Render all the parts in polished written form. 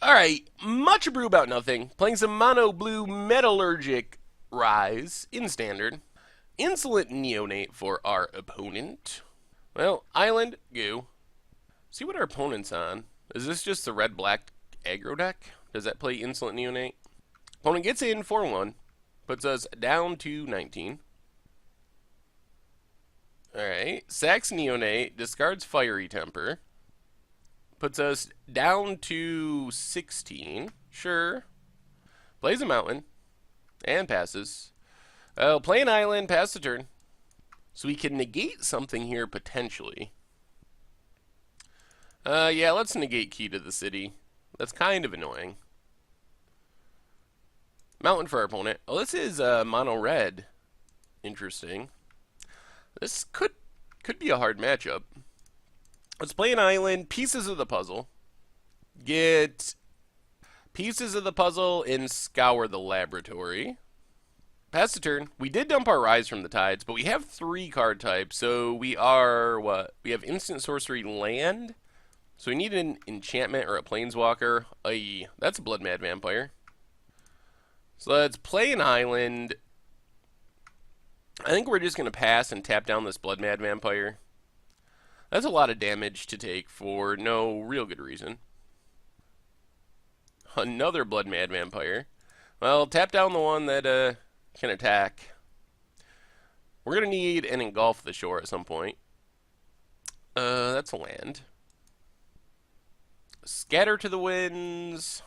Alright, much Abrew about nothing. Playing some mono blue Metallurgic Rise in standard. Insolent Neonate for our opponent. Well, Island, go. See what our opponent's on. Is this just the red-black aggro deck? Does that play Insolent Neonate? Opponent gets in 4-1. Puts us down to 19. Alright, sacks Neonate, discards Fiery Temper. Puts us down to 16. Sure. Plays a mountain. And passes. Oh, play an island, pass the turn. So we can negate something here potentially. Yeah, let's negate Key to the City. That's kind of annoying. Mountain for our opponent. Oh, this is mono red. Interesting. This could be a hard matchup. Let's play an island, pieces of the puzzle. Get pieces of the puzzle and scour the laboratory. Pass the turn. We did dump our Rise from the Tides, but we have 3 card types, so we are, what? We have instant sorcery land. So we need an enchantment or a planeswalker. Aye, that's a Blood Mad Vampire. So let's play an island. I think we're just going to pass and tap down this Blood Mad Vampire. That's a lot of damage to take for no real good reason. Another Blood Mad Vampire. Well, tap down the one that can attack. We're going to need an Engulf the Shore at some point. That's a land. Scatter to the Winds.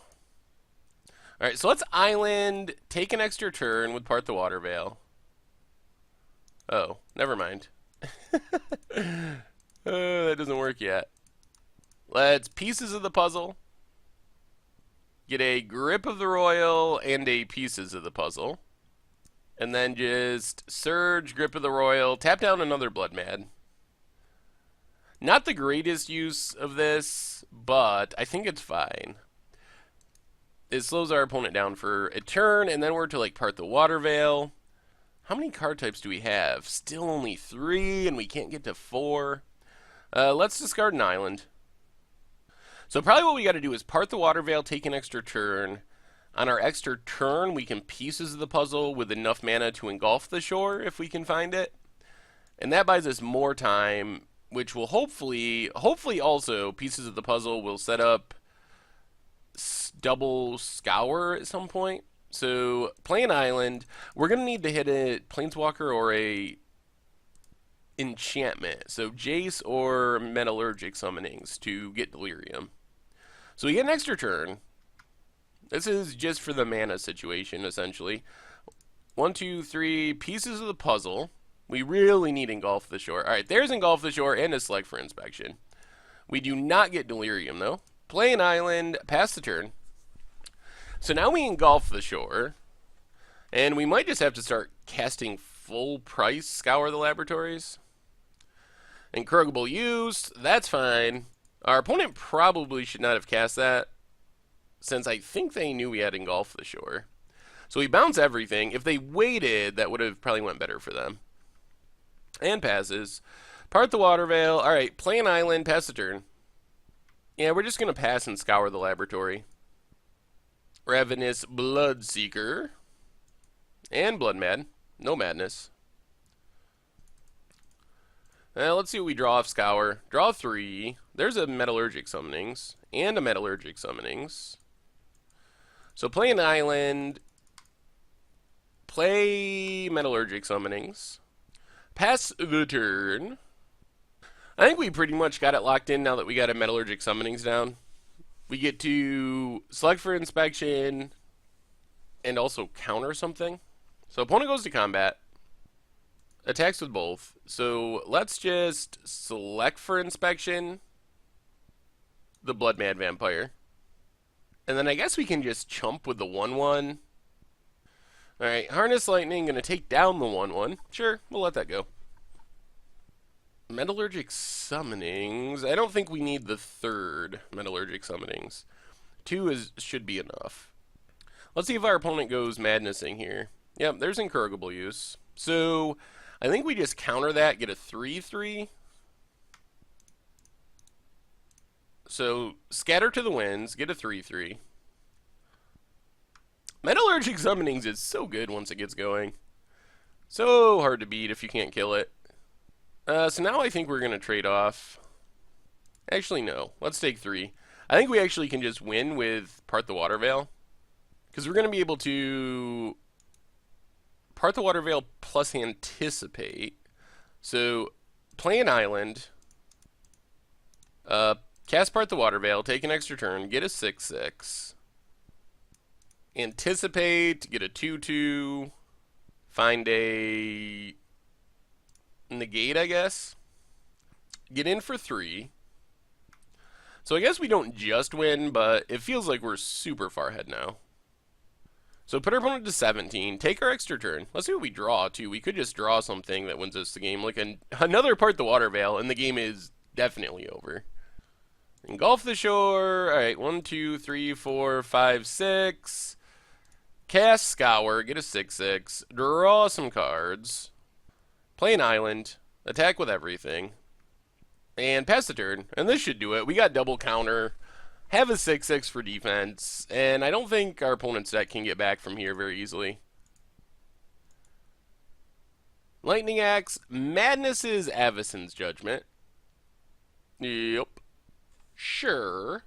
Alright, so let's island, take an extra turn with Part the Water Veil. Oh, never mind. That doesn't work yet. Let's pieces of the puzzle. Get a Grip of the Royal and a pieces of the puzzle. And then just Surge, Grip of the Royal, tap down another Blood Mad. Not the greatest use of this, but I think it's fine. It slows our opponent down for a turn, and then we're to like Part the Water Veil. How many card types do we have? Still only 3, and we can't get to 4. Let's discard an island. So probably what we got to do is Part the Water Veil, take an extra turn. On our extra turn, we can pieces of the puzzle with enough mana to engulf the shore if we can find it. And that buys us more time, which will hopefully also pieces of the puzzle will set up double scour at some point. So play an island. We're going to need to hit a planeswalker or a enchantment. So Jace or Metallurgic summonings to get Delirium. So we get an extra turn. This is just for the mana situation, essentially. 1, 2, 3 pieces of the puzzle. We really need Engulf the Shore. Alright, there's Engulf the Shore and a Select for Inspection. We do not get Delirium, though. Play an island, pass the turn. So now we Engulf the Shore. And we might just have to start casting full price Scour the Laboratories. Incurable Use, that's fine. Our opponent probably should not have cast that, since I think they knew we had Engulf the Shore. So we bounce everything. If they waited, that would have probably went better for them. And passes. Part the Water Veil. Alright, play an island, pass the turn. Yeah, we're just going to pass and scour the laboratory. Ravenous Bloodseeker. And Blood Mad. No madness. Let's see what we draw off Scour. Draw 3. There's a Metallurgic Summonings. And a Metallurgic Summonings. So play an island. Play Metallurgic Summonings. Pass the turn. I think we pretty much got it locked in now that we got a Metallurgic Summonings down. We get to select for inspection and also counter something. So opponent goes to combat. Attacks with both. So let's just select for inspection the Blood Mad Vampire. And then I guess we can just chump with the 1/1. Alright, Harness Lightning, gonna take down the 1/1. Sure, we'll let that go. Metallurgic Summonings. I don't think we need the 3rd Metallurgic Summonings. 2 should be enough. Let's see if our opponent goes Madnessing here. Yep, there's Incurable Use. So I think we just counter that, get a 3/3. So, Scatter to the Winds, get a 3/3. Metallurgic Summonings is so good once it gets going. So hard to beat if you can't kill it. So now I think we're going to trade off. Actually, no. Let's take 3. I think we actually can just win with Part the Water Veil. Because we're going to be able to Part the Water Veil plus Anticipate. So, play an island. Cast Part the Water Veil, take an extra turn, get a 6/6. Anticipate, get a 2/2. Find a negate, I guess. Get in for 3. So I guess we don't just win, but it feels like we're super far ahead now. So put our opponent to 17. Take our extra turn. Let's see what we draw, too. We could just draw something that wins us the game. Like another Part the Water Veil, and the game is definitely over. Engulf the shore. All right, 1, 2, 3, 4, 5, 6. Cast Scour, get a 6/6, draw some cards, play an island, attack with everything, and pass the turn. And this should do it. We got double counter, have a 6/6 for defense, and I don't think our opponent's deck can get back from here very easily. Lightning Axe, Madness is Avacyn's Judgment. Yep. Sure.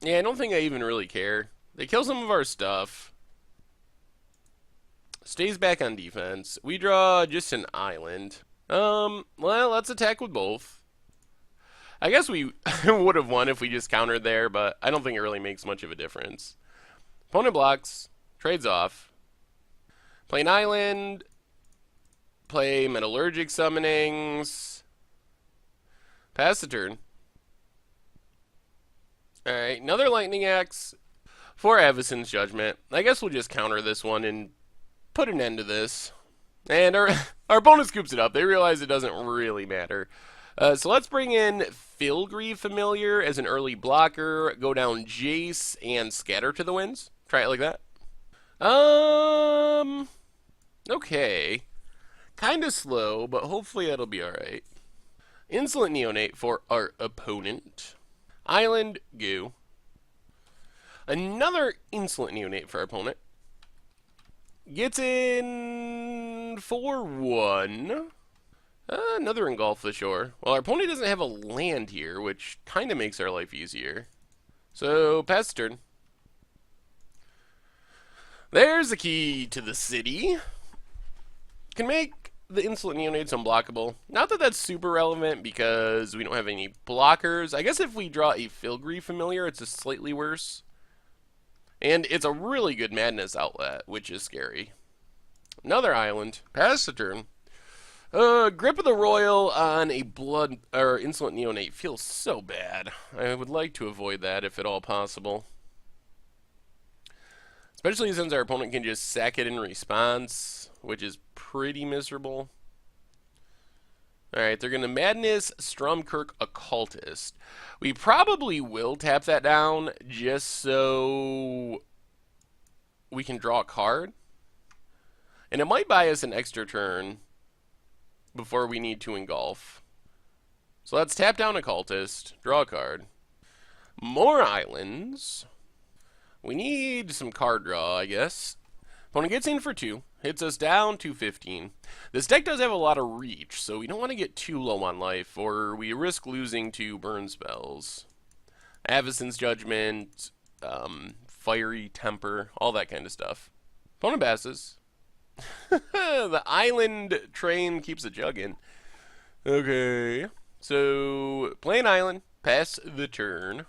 Yeah, I don't think I even really care. They kill some of our stuff. Stays back on defense. We draw just an island. Well, let's attack with both. I guess we would have won if we just countered there, but I don't think it really makes much of a difference. Opponent blocks, trades off. Play an island. Play Metallurgic Summonings. Pass the turn. Alright, another Lightning Axe for Avacyn's Judgment. I guess we'll just counter this one and put an end to this. And our opponent scoops it up. They realize it doesn't really matter. So let's bring in Filigree Familiar as an early blocker. Go down Jace and Scatter to the Winds. Try it like that. Okay. Kinda slow, but hopefully that'll be alright. Insolent Neonate for our opponent. Island, go. Another Insolent Neonate for our opponent. Gets in for 1. Another Engulf the Shore. Well, our opponent doesn't have a land here, which kind of makes our life easier. So, pass the turn. There's the key to the city. Can make the Insolent Neonates unblockable. Not that that's super relevant because we don't have any blockers. I guess if we draw a Filigree Familiar, it's just slightly worse. And it's a really good Madness outlet, which is scary. Another island. Pass the turn. Grip of the Royal on a blood or Insolent Neonate feels so bad. I would like to avoid that if at all possible. Especially since our opponent can just sack it in response, which is pretty miserable. Alright, they're going to Madness Stromkirk Occultist. We probably will tap that down just so we can draw a card. And it might buy us an extra turn before we need to engulf. So let's tap down Occultist, draw a card. More islands. We need some card draw, I guess. Opponent gets in for 2. Hits us down to 15. This deck does have a lot of reach, so we don't want to get too low on life, or we risk losing to burn spells. Avacyn's Judgment, Fiery Temper, all that kind of stuff. Opponent passes. The island train keeps a jugging. Okay. So, play an island, pass the turn.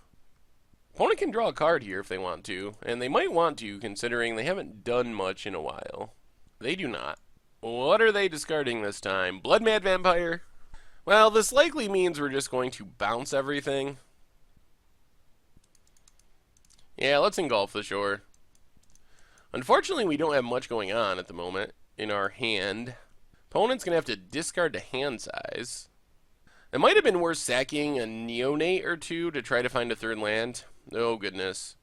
Opponent can draw a card here if they want to, and they might want to considering they haven't done much in a while. They do not. What are they discarding this time? Blood Mad Vampire? Well, this likely means we're just going to bounce everything. Yeah, let's engulf the shore. Unfortunately, we don't have much going on at the moment in our hand. Opponent's going to have to discard to hand size. It might have been worth sacking a Neonate or 2 to try to find a third land. Oh, goodness.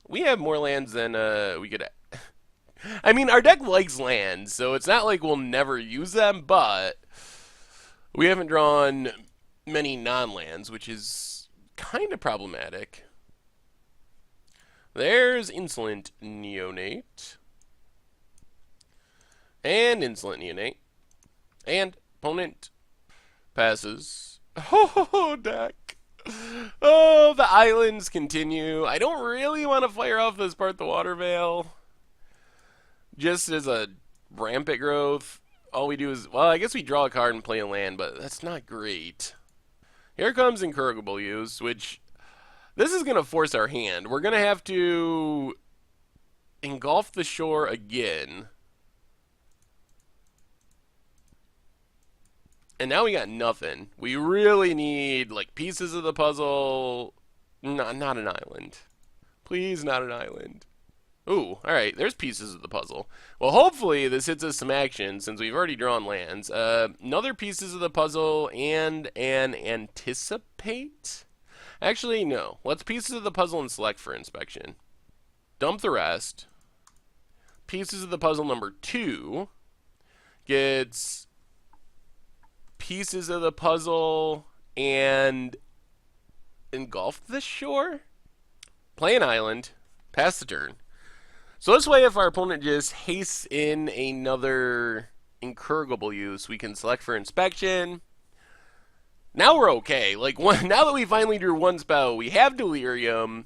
We have more lands than we could... I mean, our deck likes lands, so it's not like we'll never use them, but we haven't drawn many non-lands, which is kind of problematic. There's Insolent Neonate. And Insolent Neonate. And opponent passes. Oh, deck. Oh, the islands continue. I don't really want to fire off this part the Water Veil. Just as a rampant growth. All we do is, well, I guess we draw a card and play a land, but that's not great. Here comes Incorrigible Use, which this is going to force our hand. We're going to have to engulf the shore again. And now we got nothing. We really need, like, pieces of the puzzle. Not an island. Please, not an island. Ooh, alright, there's pieces of the puzzle. Well, hopefully this hits us some action, since we've already drawn lands. Another pieces of the puzzle and an anticipate? Actually, no. Let's pieces of the puzzle and select for inspection. Dump the rest. Pieces of the puzzle number 2 gets pieces of the puzzle and engulf the shore? Play an island. Pass the turn. So this way, if our opponent just hastes in another Incorrigible Use, we can select for inspection. Now we're okay. Like, now that we finally drew one spell, we have Delirium.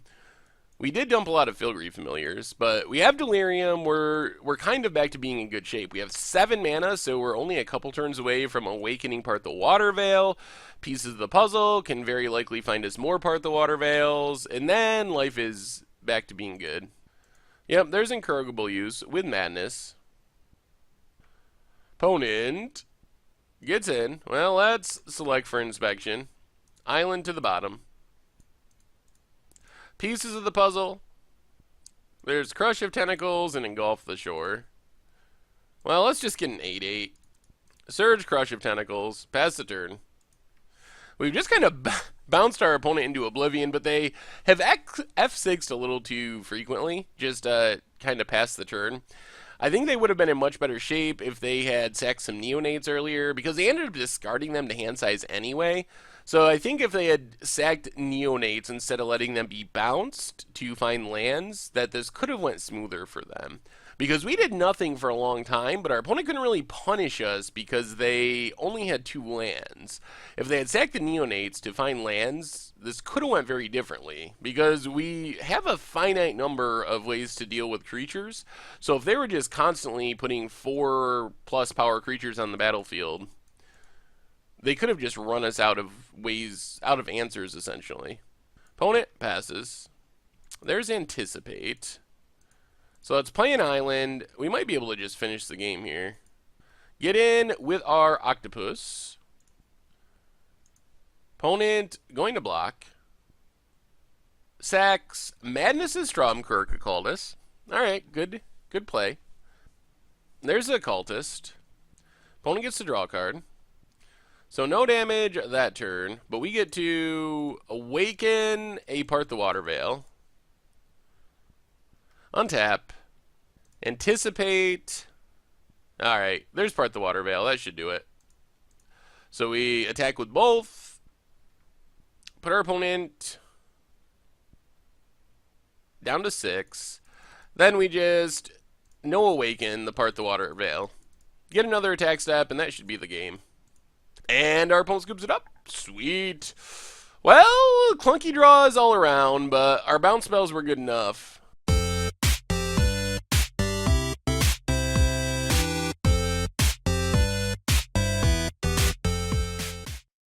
We did dump a lot of Filigree Familiars, but we have Delirium. We're kind of back to being in good shape. We have 7 mana, so we're only a couple turns away from awakening part the Water Veil. Pieces of the puzzle can very likely find us more part the Water Veils, and then life is back to being good. Yep, there's Incorrigible Use with Madness. Opponent gets in. Well, let's select for inspection. Island to the bottom. Pieces of the puzzle. There's Crush of Tentacles and Engulf the Shore. Well, let's just get an 8/8. Surge Crush of Tentacles. Pass the turn. We've just kind of bounced our opponent into oblivion, but they have F6'd a little too frequently, just kind of past the turn. I think they would have been in much better shape if they had sacked some Neonates earlier, because they ended up discarding them to hand size anyway. So I think if they had sacked Neonates instead of letting them be bounced to find lands, that this could have went smoother for them. Because we did nothing for a long time, but our opponent couldn't really punish us because they only had 2 lands. If they had sacked the Neonates to find lands, this could have went very differently. Because we have a finite number of ways to deal with creatures. So if they were just constantly putting 4+ power creatures on the battlefield, they could have just run us out of answers, essentially. Opponent passes. There's Anticipate. So let's play an island. We might be able to just finish the game here. Get in with our Octopus. Opponent going to block. Sacks Madness's Stromkirk Occultist. Alright, good play. There's the Occultist. Opponent gets to draw a card. So no damage that turn, but we get to awaken a part the Water Veil. Untap. Anticipate. Alright, there's part the Water Veil. That should do it. So we attack with both. Put our opponent down to 6. Then we just no awaken the part the Water Veil. Get another attack step, and that should be the game. And our opponent scoops it up. Sweet. Well, clunky draws all around, but our bounce spells were good enough.